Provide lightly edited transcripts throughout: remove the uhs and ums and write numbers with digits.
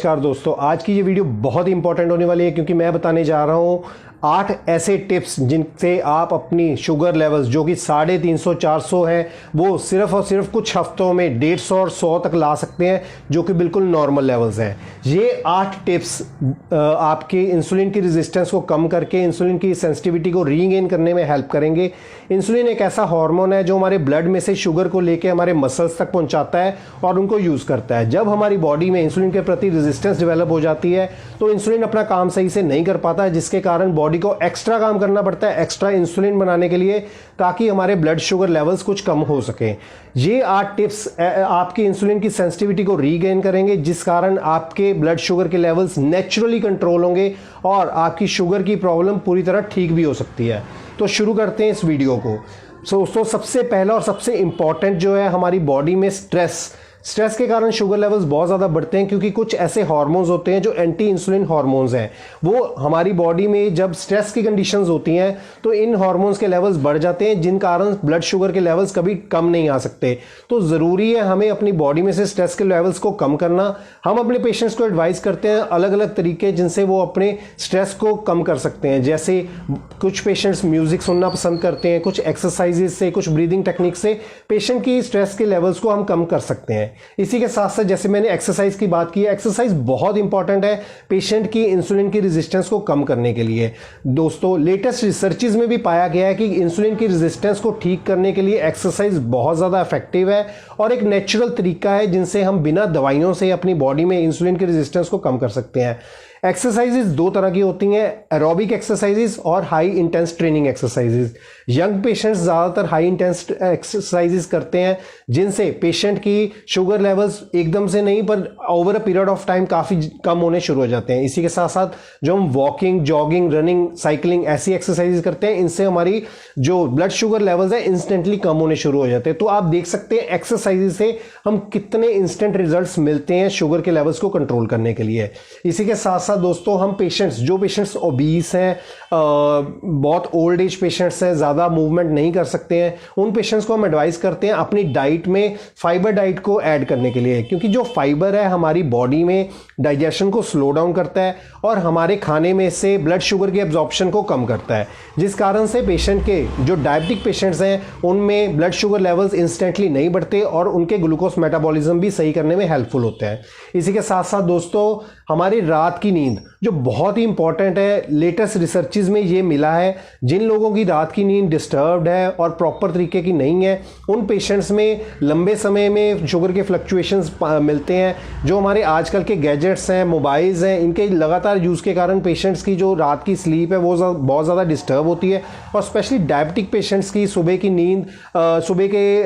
नमस्कार दोस्तों, आज की ये वीडियो बहुत ही इंपॉर्टेंट होने वाली है क्योंकि मैं बताने जा रहा हूँ 8 ऐसे टिप्स जिनसे आप अपनी शुगर लेवल्स जो कि 350 400 है वो सिर्फ और सिर्फ कुछ हफ्तों में 150 और 100 तक ला सकते हैं, जो कि बिल्कुल नॉर्मल लेवल्स हैं। ये 8 टिप्स आपके इंसुलिन की रेजिस्टेंस को कम करके इंसुलिन की सेंसिटिविटी को रीगेन करने में हेल्प करेंगे। इंसुलिन एक ऐसा हार्मोन है जो हमारे ब्लड में से शुगर को लेके हमारे मसल्स तक पहुंचाता है और उनको यूज़ करता है। जब हमारी बॉडी में इंसुलिन के प्रति रेजिस्टेंस डेवलप हो जाती है तो इंसुलिन अपना काम सही से नहीं कर पाता, जिसके कारण बॉडी को एक्स्ट्रा काम करना पड़ता है एक्स्ट्रा इंसुलिन बनाने के लिए, ताकि हमारे ब्लड शुगर लेवल्स कुछ कम हो सके। ये 8 टिप्स आपकी इंसुलिन की सेंसिटिविटी को रीगेन करेंगे, जिस कारण आपके ब्लड शुगर के लेवल्स नेचुरली कंट्रोल होंगे और आपकी शुगर की प्रॉब्लम पूरी तरह ठीक भी हो सकती है। तो शुरू करते हैं इस वीडियो को। दोस्तों, सबसे पहला और सबसे इंपॉर्टेंट जो है हमारी बॉडी में स्ट्रेस के कारण शुगर लेवल्स बहुत ज़्यादा बढ़ते हैं, क्योंकि कुछ ऐसे हार्मोन्स होते हैं जो एंटी इंसुलिन हार्मोन्स हैं। वो हमारी बॉडी में जब स्ट्रेस की कंडीशंस होती हैं तो इन हार्मोन्स के लेवल्स बढ़ जाते हैं, जिन कारण ब्लड शुगर के लेवल्स कभी कम नहीं आ सकते। तो ज़रूरी है हमें अपनी बॉडी में से स्ट्रेस के लेवल्स को कम करना। हम अपने पेशेंट्स को एडवाइस करते हैं अलग अलग तरीके जिनसे वो अपने स्ट्रेस को कम कर सकते हैं। जैसे कुछ पेशेंट्स म्यूजिक सुनना पसंद करते हैं, कुछ एक्सरसाइजेज से, कुछ ब्रीदिंग टेक्निक से पेशेंट की स्ट्रेस के लेवल्स को हम कम कर सकते हैं। इसी के साथ साथ जैसे मैंने एक्सरसाइज की बात की है, एक्सरसाइज बहुत इंपॉर्टेंट है पेशेंट की इंसुलिन की रेजिस्टेंस को कम करने के लिए। दोस्तों, लेटेस्ट रिसर्चेज में भी पाया गया है कि इंसुलिन की रेजिस्टेंस को ठीक करने के लिए एक्सरसाइज बहुत ज़्यादा इफेक्टिव है और एक नेचुरल तरीका है जिनसे हम बिना दवाइयों से अपनी बॉडी में इंसुलिन की रेजिस्टेंस को कम कर सकते हैं। एक्सरसाइजेज 2 तरह की होती हैं, एरोबिक एक्सरसाइजेज और high intense training exercises. Young patients ज़्यादातर हाई इंटेंस एक्सरसाइजेज करते हैं, जिनसे पेशेंट की शुगर लेवल्स एकदम से नहीं पर over a period of time काफ़ी कम होने शुरू हो जाते हैं। इसी के साथ साथ जो हम वॉकिंग, जॉगिंग, रनिंग, साइकिलिंग ऐसी एक्सरसाइजेज करते हैं, इनसे हमारी जो ब्लड शुगर लेवल्स है इंस्टेंटली कम होने शुरू हो जाते हैं। तो आप देख सकते हैं एक्सरसाइजेज से हम कितने इंस्टेंट रिजल्ट्स मिलते हैं शुगर के लेवल्स को कंट्रोल करने के लिए। इसी के साथ साथ दोस्तों, हम जो पेशेंट्स ओबीस हैं, बहुत ओल्ड एज पेशेंट्स हैं, ज़्यादा मूवमेंट नहीं कर सकते हैं, उन पेशेंट्स को हम एडवाइस करते हैं अपनी डाइट में फाइबर डाइट को ऐड करने के लिए, क्योंकि जो फाइबर है हमारी बॉडी में डाइजेशन को स्लो डाउन करता है और हमारे खाने में से ब्लड शुगर के एब्जॉर्प्शन को कम करता है, जिस कारण से पेशेंट के जो डायबिटिक पेशेंट्स हैं उनमें ब्लड शुगर लेवल्स इंस्टेंटली नहीं बढ़ते और उनके ग्लूकोज मेटाबॉलिज्म भी सही करने में हेल्पफुल होते हैं। इसी के साथ साथ दोस्तों, हमारी रात की नींद जो बहुत ही इंपॉर्टेंट है, लेटेस्ट रिसर्चेज में ये मिला है, जिन लोगों की रात की नींद डिस्टर्ब्ड है और प्रॉपर तरीके की नहीं है, उन पेशेंट्स में लंबे समय में शुगर के फ्लक्चुएशंस मिलते हैं। जो हमारे आजकल के गैजेट्स हैं, मोबाइल्स हैं, इनके लगातार यूज़ के कारण पेशेंट्स की जो रात की स्लीप है वो बहुत ज़्यादा डिस्टर्ब होती है और स्पेशली डायबिटिक पेशेंट्स की सुबह की नींद, सुबह के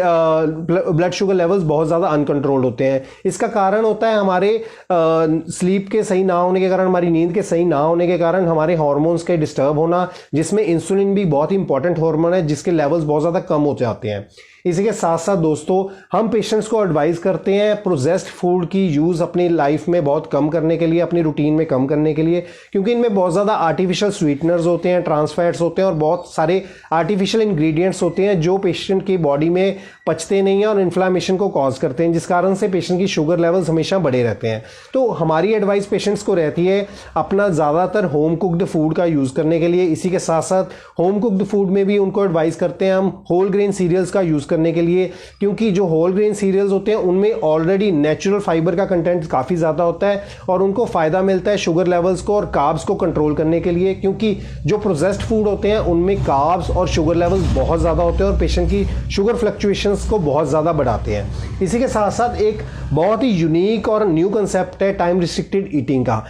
ब्लड शुगर लेवल्स बहुत ज़्यादा अनकंट्रोल्ड होते हैं। इसका कारण होता है हमारे स्लीप के सही ना होने के कारण, हमारी नींद के सही ना होने के कारण हमारे हार्मोन्स के डिस्टर्ब होना, जिसमें इंसुलिन भी बहुत इंपॉर्टेंट हार्मोन है जिसके लेवल्स बहुत ज़्यादा कम हो जाते हैं। इसी के साथ साथ दोस्तों, हम पेशेंट्स को एडवाइस करते हैं प्रोसेस्ड फूड की यूज़ अपनी लाइफ में बहुत कम करने के लिए, अपनी रूटीन में कम करने के लिए, क्योंकि इनमें बहुत ज़्यादा आर्टिफिशियल स्वीटनर्स होते हैं, ट्रांस फैट्स होते हैं और बहुत सारे आर्टिफिशियल इंग्रेडिएंट्स होते हैं जो पेशेंट की बॉडी में पचते नहीं हैं और इन्फ्लामेशन को कॉज करते हैं, जिस कारण से पेशेंट की शुगर लेवल्स हमेशा बढ़े रहते हैं। तो हमारी एडवाइस पेशेंट्स को रहती है अपना ज़्यादातर होम कुक्ड फूड का यूज़ करने के लिए। इसी के साथ साथ होम कुक्ड फूड में भी उनको एडवाइस करते हैं हम होल ग्रेन सीरियल्स का यूज़ करने के लिए, क्योंकि जो होल ग्रेन सीरियल्स होते हैं उनमें ऑलरेडी नेचुरल फाइबर का कंटेंट काफ़ी ज़्यादा होता है और उनको फ़ायदा मिलता है शुगर लेवल्स को और कार्ब्स को कंट्रोल करने के लिए, क्योंकि जो प्रोसेस्ड फूड होते हैं उनमें कार्ब्स और शुगर लेवल्स बहुत ज़्यादा होते हैं और पेशेंट की शुगर फ्लक्चुएशंस को बहुत ज़्यादा बढ़ाते हैं। इसी के साथ साथ एक बहुत ही यूनिक और न्यू कंसेप्ट है टाइम रिस्ट्रिक्टेड ईटिंग का,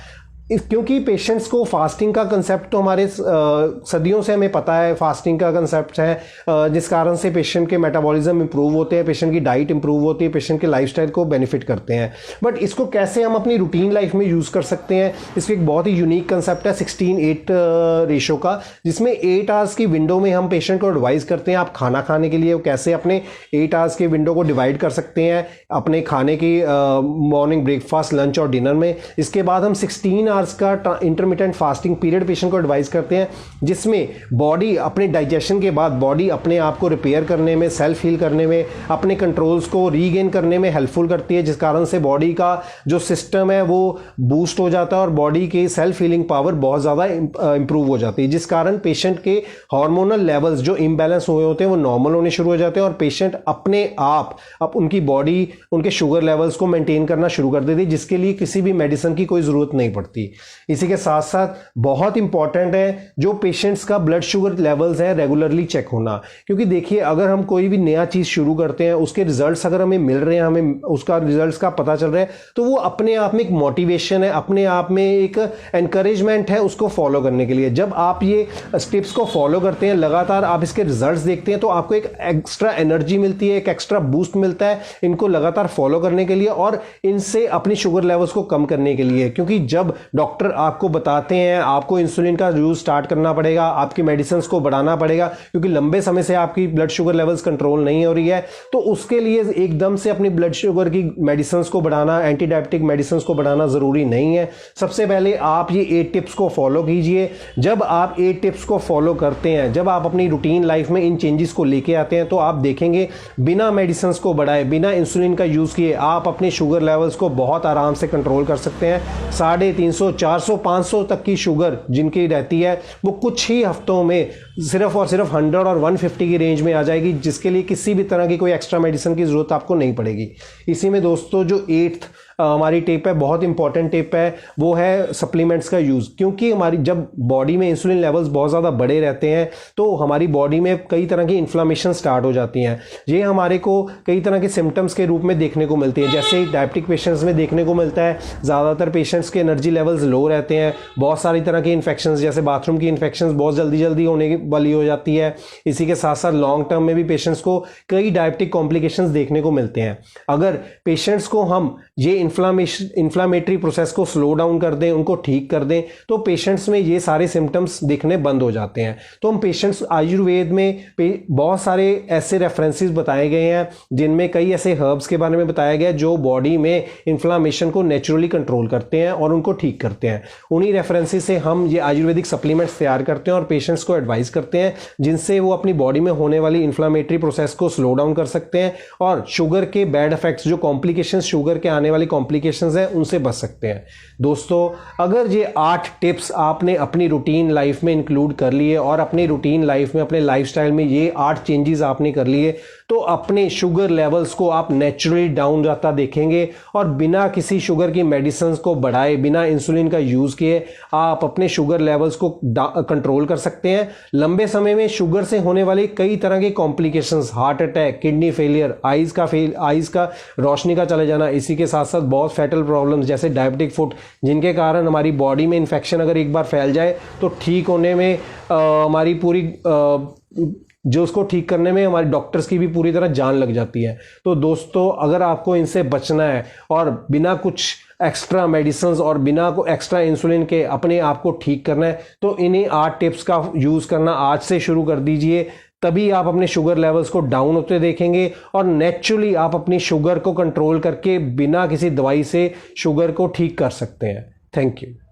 क्योंकि पेशेंट्स को फास्टिंग का कंसेप्ट तो हमारे सदियों से हमें पता है, फास्टिंग का कंसेप्ट है, जिस कारण से पेशेंट के मेटाबॉलिज्म इंप्रूव होते हैं, पेशेंट की डाइट इंप्रूव होती है, पेशेंट के लाइफस्टाइल को बेनिफिट करते हैं। बट इसको कैसे हम अपनी रूटीन लाइफ में यूज़ कर सकते हैं, इसका एक बहुत ही यूनिक कंसेप्ट है 16:8 रेशो का, जिसमें 8 आवर्स की विंडो में हम पेशेंट को एडवाइस करते हैं आप खाना खाने के लिए कैसे अपने 8 आवर्स के विंडो को डिवाइड कर सकते हैं अपने खाने की मॉर्निंग ब्रेकफास्ट, लंच और डिनर में। इसके बाद हम 16 आवर्स का इंटरमिटेंट फास्टिंग पीरियड पेशेंट को एडवाइस करते हैं, जिसमें बॉडी अपने डाइजेशन के बाद बॉडी अपने आप को रिपेयर करने में, सेल्फ हील करने में, अपने कंट्रोल्स को रीगेन करने में हेल्पफुल करती है, जिस कारण से बॉडी का जो सिस्टम है वो बूस्ट हो जाता है और बॉडी की सेल्फ हीलिंग पावर बहुत ज़्यादा इंप्रूव हो जाती है, जिस कारण पेशेंट के हार्मोनल लेवल्स जो इम्बैलेंस हुए होते हैं वो नॉर्मल होने शुरू हो जाते हैं और पेशेंट अपने आप उनकी बॉडी उनके शुगर लेवल्स को मेंटेन करना शुरू कर देती है, जिसके लिए किसी भी मेडिसिन की कोई ज़रूरत नहीं पड़ती। इसी के साथ साथ बहुत इंपॉर्टेंट है जो पेशेंट्स का ब्लड शुगर लेवल्स है रेगुलरली चेक होना, क्योंकि देखिए अगर हम कोई भी नया चीज़ शुरू करते हैं, उसके रिजल्ट्स अगर हमें मिल रहे हैं, हमें उसका रिजल्ट्स का पता चल रहा है, तो वो अपने आप में एक मोटिवेशन है, अपने आप में एक एनकरेजमेंट है उसको फॉलो करने के लिए। जब आप ये स्टेप्स को फॉलो करते हैं, लगातार आप इसके रिजल्ट्स देखते हैं, तो आपको एक एक्स्ट्रा एनर्जी मिलती है, एक एक्स्ट्रा बूस्ट मिलता है इनको लगातार फॉलो करने के लिए और इनसे अपनी शुगर लेवल्स को कम करने के लिए। क्योंकि जब डॉक्टर आपको बताते हैं आपको इंसुलिन का यूज स्टार्ट करना पड़ेगा, आपकी मेडिसिन को बढ़ाना पड़ेगा क्योंकि लंबे समय से आपकी ब्लड शुगर लेवल्स कंट्रोल नहीं हो रही है, तो उसके लिए एकदम से अपनी ब्लड शुगर की मेडिसिन को बढ़ाना, एंटी डायबिटिक मेडिसिन को बढ़ाना जरूरी नहीं है। सबसे पहले आप ये 8 टिप्स को फॉलो कीजिए। जब आप 8 टिप्स को फॉलो करते हैं, जब आप अपनी रूटीन लाइफ में इन चेंजेस को लेके आते हैं, तो आप देखेंगे बिना मेडिसिन को बढ़ाए, बिना इंसुलिन का यूज किए आप अपने शुगर लेवल्स को बहुत आराम से कंट्रोल कर सकते हैं। 350, 400, 500 तक की शुगर जिनकी रहती है वो कुछ ही हफ्तों में सिर्फ और सिर्फ 100 और 150 की रेंज में आ जाएगी, जिसके लिए किसी भी तरह की कोई एक्स्ट्रा मेडिसिन की जरूरत आपको नहीं पड़ेगी। इसी में दोस्तों जो 8th हमारी टिप है, बहुत इंपॉर्टेंट टिप है, वो है सप्लीमेंट्स का यूज़। क्योंकि हमारी जब बॉडी में इंसुलिन लेवल्स बहुत ज़्यादा बढ़े रहते हैं तो हमारी बॉडी में कई तरह की इन्फ्लामेशन स्टार्ट हो जाती हैं। ये हमारे को कई तरह के सिम्टम्स के रूप में देखने को मिलती है, जैसे डायबिटिक पेशेंट्स में देखने को मिलता है। ज़्यादातर पेशेंट्स के एनर्जी लेवल्स लो रहते हैं, बहुत सारी तरह की इन्फेक्शन जैसे बाथरूम की इन्फेक्शन बहुत जल्दी होने वाली हो जाती है। इसी के साथ साथ लॉन्ग टर्म में भी पेशेंट्स को कई डायबिटिक कॉम्प्लिकेशंस देखने को मिलते हैं। अगर पेशेंट्स को हम ये इन्फ्लामेटरी प्रोसेस को स्लो डाउन कर दें, उनको ठीक कर दें, तो पेशेंट्स में ये सारे सिम्टम्स दिखने बंद हो जाते हैं। तो हम पेशेंट्स आयुर्वेद में बहुत सारे ऐसे रेफरेंसेस बताए गए हैं जिनमें कई ऐसे हर्ब्स के बारे में बताया गया है जो बॉडी में इन्फ्लामेशन को नेचुरली कंट्रोल करते हैं और उनको ठीक करते हैं। उन्हीं रेफरेंसेस से हम ये आयुर्वेदिक सप्लीमेंट्स तैयार करते हैं और पेशेंट्स को एडवाइस करते हैं, जिनसे वो अपनी बॉडी में होने वाली इन्फ्लामेटरी प्रोसेस को स्लो डाउन कर सकते हैं और शुगर के बैड इफेक्ट्स, जो कॉम्प्लिकेशंस शुगर के आने वाली कॉम्प्लिकेशंस हैं, उनसे बच सकते हैं। दोस्तों अगर ये 8 टिप्स आपने अपनी रूटीन लाइफ में इंक्लूड कर लिए और अपनी रूटीन लाइफ में, अपने लाइफस्टाइल में ये 8 चेंजेस आपने कर लिए, तो अपने शुगर लेवल्स को आप नेचुरली डाउन जाता देखेंगे और बिना किसी शुगर की मेडिसिन को बढ़ाए, बिना इंसुलिन का यूज किए आप अपने शुगर लेवल्स को कंट्रोल कर सकते हैं। लंबे समय में शुगर से होने वाली कई तरह के complications, heart attack, kidney failure, eyes का रोशनी का चले जाना, इसी के साथ साथ बहुत फैटल प्रॉब्लम्स जैसे डायबिटिक फुट, जिनके कारण हमारी बॉडी में इन्फेक्शन अगर एक बार फैल जाए तो ठीक होने में हमारी पूरी जो उसको ठीक करने में हमारे डॉक्टर्स की भी पूरी तरह जान लग जाती है। तो दोस्तों अगर आपको इनसे बचना है और बिना कुछ एक्स्ट्रा मेडिसिन और बिना को एक्स्ट्रा इंसुलिन के अपने आप को ठीक करना है, तो इन्हीं 8 टिप्स का यूज़ करना आज से शुरू कर दीजिए। तभी आप अपने शुगर लेवल्स को डाउन होते देखेंगे और नेचुरली आप अपनी शुगर को कंट्रोल करके बिना किसी दवाई से शुगर को ठीक कर सकते हैं। Thank you.